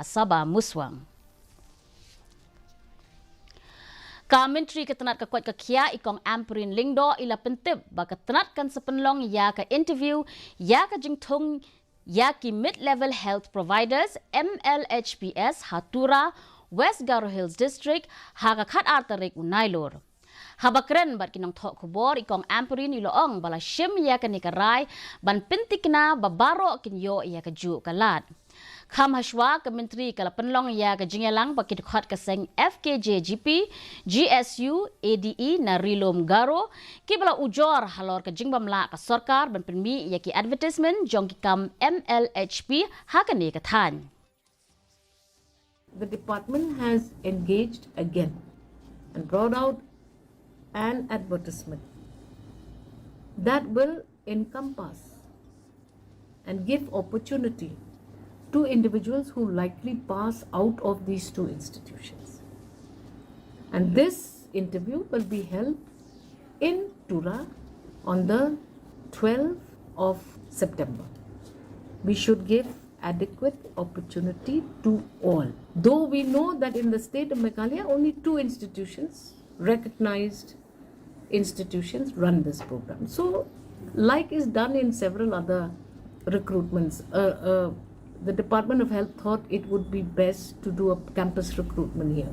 Hasaba Muswang. Menteri ketenat ke kuat ke kia ikong amperin lingdo ila pentip baka tenat kan sepenlong ya ke interview ya ke jingtung ya ki mid-level health providers MLHPS Hatura West Garo Hills District haga khat Tarik Nailur. Habakren bat kinong thok kubor ikong amperin iloong bala shim ya ke nikarai ban pintikna babaro kinyo ya ke ju kalat. Kham Hashwa ke Menteri kala Pynlong ya ke jingelang bakit khat ke seng FKJGP, GSU, ADE na Rilom Garo, ki bala ujor halor ke jingbamla ke sorkar ban penmi ya ki advertisement Jong ki kam MLHP hakani ke than. The department has engaged again and brought out an advertisement that will encompass and give opportunity to individuals who likely pass out of these two institutions. And this interview will be held in Tura on the 12th of September. We should give adequate opportunity to all. Though we know that in the state of Meghalaya, only two institutions, recognized institutions, run this program. So, like is done in several other recruitments, the Department of Health thought it would be best to do a campus recruitment here.